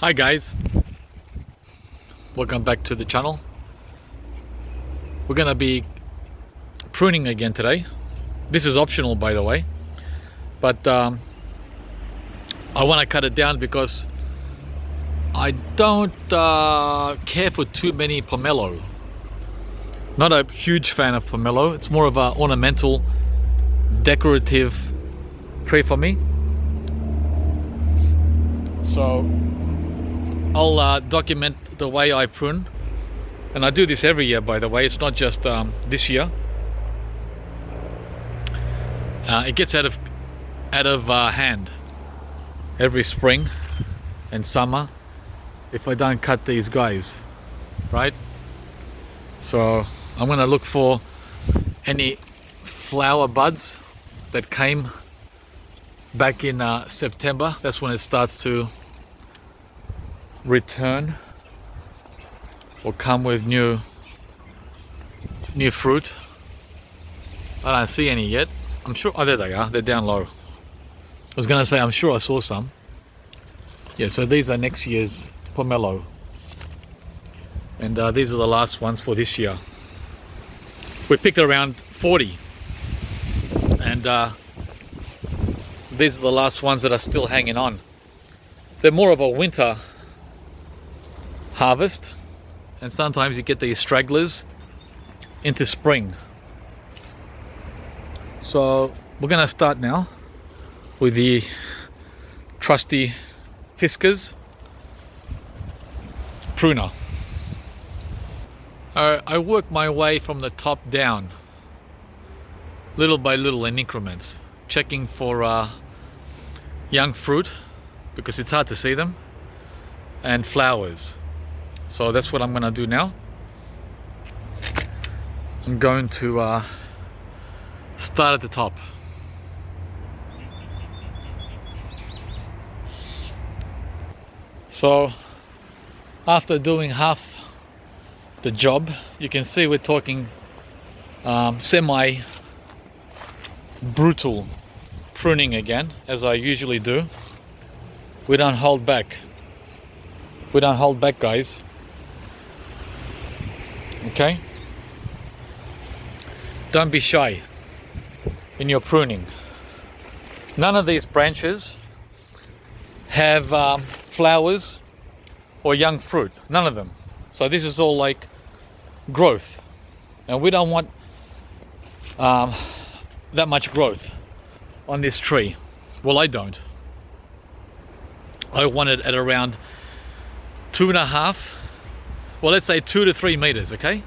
Hi guys, welcome back to the channel. We're gonna be pruning again today. This is optional, by the way, but I want to cut it down because I don't care for too many pomelo. Not a huge fan of pomelo. It's more of an ornamental, decorative tree for me. So I'll document the way I prune, and I do this every year, by the way. It's not just this year. It gets out of hand every spring and summer if I don't cut these guys, right? So I'm gonna look for any flower buds that came back in September. That's when it starts to return or come with new fruit. I don't see any yet. I'm sure, oh, there they are, they're down low. I was gonna say, I'm sure I saw some. Yeah, so these are next year's pomelo, and these are the last ones for this year. We picked around 40, and these are the last ones that are still hanging on. They're more of a winter harvest, and sometimes you get these stragglers into spring. So we're gonna start now with the trusty Fiskars pruner. I work my way from the top down, little by little, in increments, checking for young fruit, because it's hard to see them, and flowers. So that's what I'm gonna do now. I'm going to start at the top. So after doing half the job, you can see we're talking semi brutal pruning again, as I usually do. We don't hold back. We don't hold back, guys. Okay? Don't be shy in your pruning. None of these branches have flowers or young fruit. None of them. So this is all like growth. And we don't want that much growth on this tree. Well, I don't. I want it at around 2.5, well, let's say 2 to 3 meters, okay?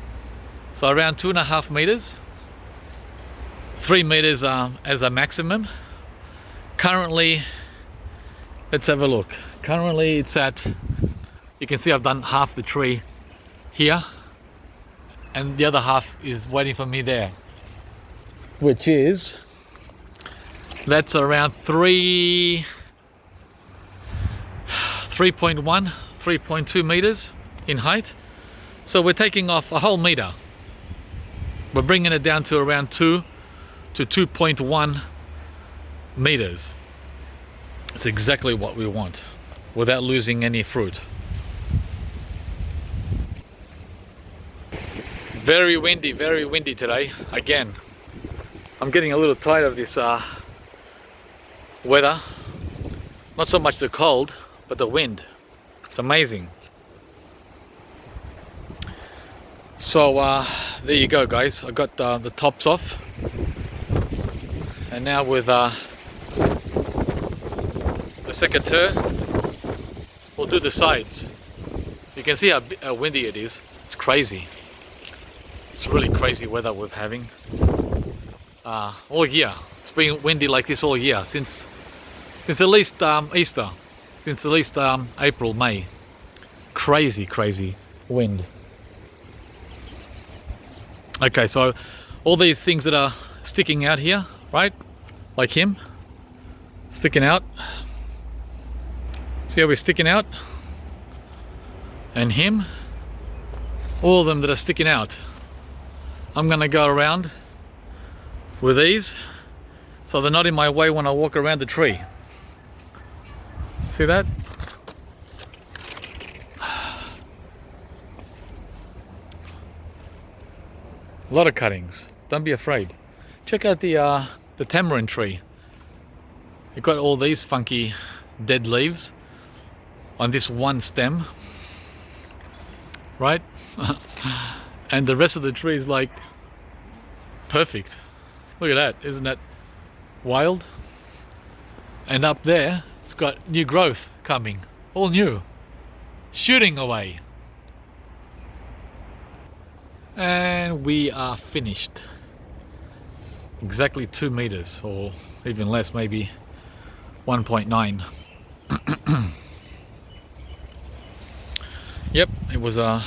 So around 2.5 meters, 3 meters as a maximum. Currently, let's have a look. Currently it's at, you can see I've done half the tree here, and the other half is waiting for me there, which is, that's around 3.1, 3.2 meters in height. So we're taking off a whole meter. We're bringing it down to around 2 to 2.1 meters. It's exactly what we want without losing any fruit. Very windy today again. I'm getting a little tired of this weather. Not so much the cold, but the wind. It's amazing. So there you go, guys. I got the tops off, and now with the secateur, we'll do the sides. You can see how windy it is. It's crazy. It's really crazy weather we're having all year. It's been windy like this all year since at least Easter, since at least April, May. Crazy wind. Okay, so all these things that are sticking out here, right? Like him, sticking out. See how we're sticking out? And him, all of them that are sticking out. I'm gonna go around with these so they're not in my way when I walk around the tree. See that? A lot of cuttings. Don't be afraid. Check out the tamarind tree. It got all these funky dead leaves on this one stem, right? And the rest of the tree is like perfect. Look at that, isn't that wild? And up there, it's got new growth coming, all new, shooting away. And we are finished. Exactly 2 meters, or even less, maybe 1.9. Yep, it was a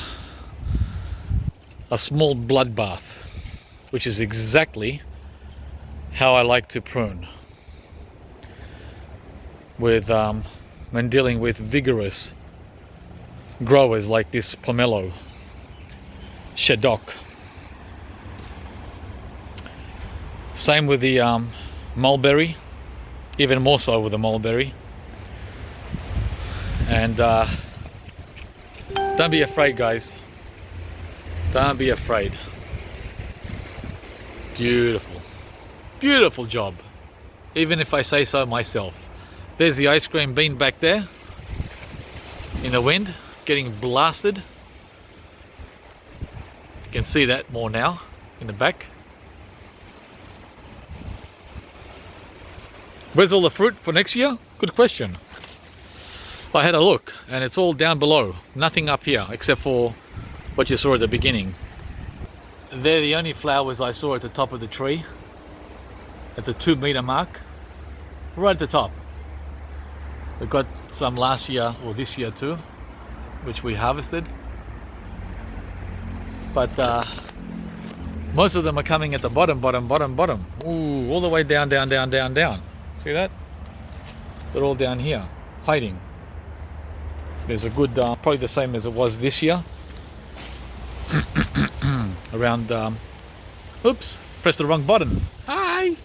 small bloodbath, which is exactly how I like to prune. With when dealing with vigorous growers like this POMELO Shadok. Same with the mulberry, even more so with the mulberry. And don't be afraid, guys. Don't be afraid. Beautiful, beautiful job, even if I say so myself. There's the ice cream bean back there in the wind, getting blasted. You can see that more now in the back. Where's all the fruit for next year? Good question. I had a look and it's all down below. Nothing up here except for what you saw at the beginning. They're the only flowers I saw at the top of the tree. At the 2 meter mark. Right at the top. We got some last year or this year too, which we harvested. But most of them are coming at the bottom. Ooh, all the way down. See that? They're all down here, hiding. There's a good, probably the same as it was this year. Around, oops, pressed the wrong button. Hi!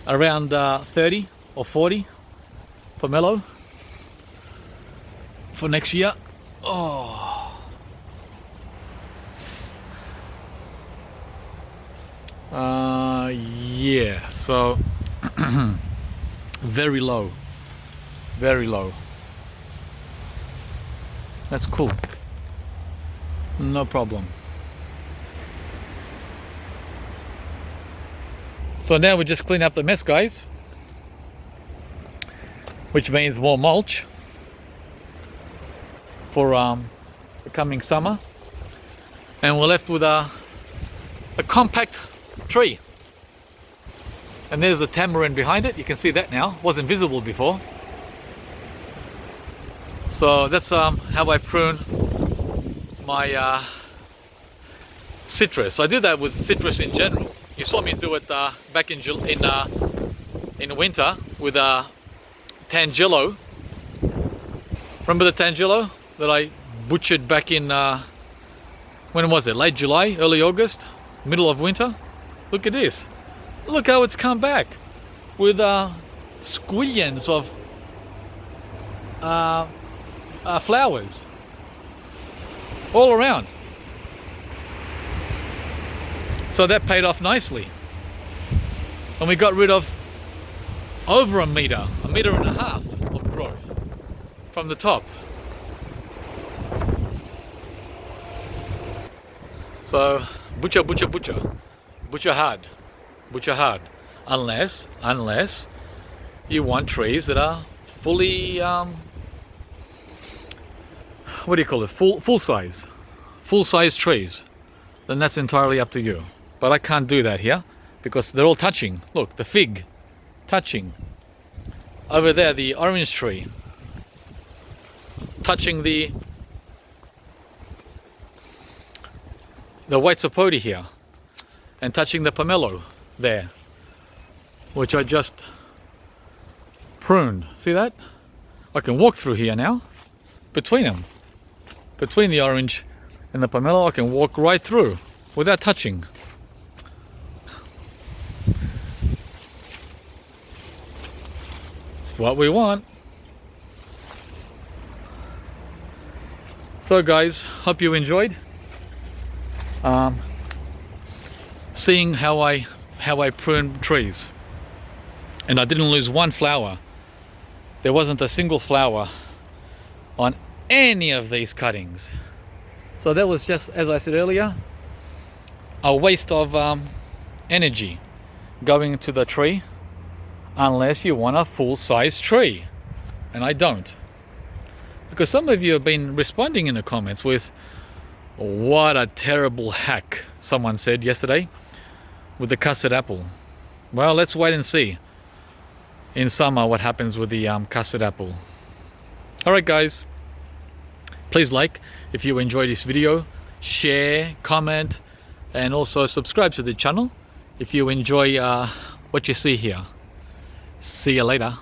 Around 30 or 40 POMELO for next year. Oh. Yeah, so very low. That's cool. No problem. So now we just clean up the mess, guys, which means more mulch for the coming summer, and we're left with a compact tree. And there's a tamarind behind it. You can see that now. Wasn't visible before. So that's how I prune my citrus. I do that with citrus in general. You saw me do it back in winter with Tangelo. Remember the Tangelo that I butchered back in when was it? Late July, early August, middle of winter. Look at this. Look how it's come back with squillions of flowers all around. So that paid off nicely. And we got rid of over a meter and a half of growth from the top. So butcher hard, unless you want trees that are fully what do you call it, full size trees, then that's entirely up to you. But I can't do that here because they're all touching. Look, the fig touching over there, the orange tree touching the white sapoti here, and touching the POMELO there, which I just pruned. See that? I can walk through here now, between them, between the orange and the POMELO. I can walk right through without touching. It's what we want. So guys, hope you enjoyed. seeing how I prune trees, and I didn't lose one flower. There wasn't a single flower on any of these cuttings. So that was just, as I said earlier, a waste of energy going to the tree, unless you want a full-size tree, and I don't. Because some of you have been responding in the comments with, what a terrible hack, someone said yesterday, with the custard apple. Well, let's wait and see in summer what happens with the custard apple. Alright guys, please like if you enjoyed this video, share, comment, and also subscribe to the channel if you enjoy what you see here. See you later.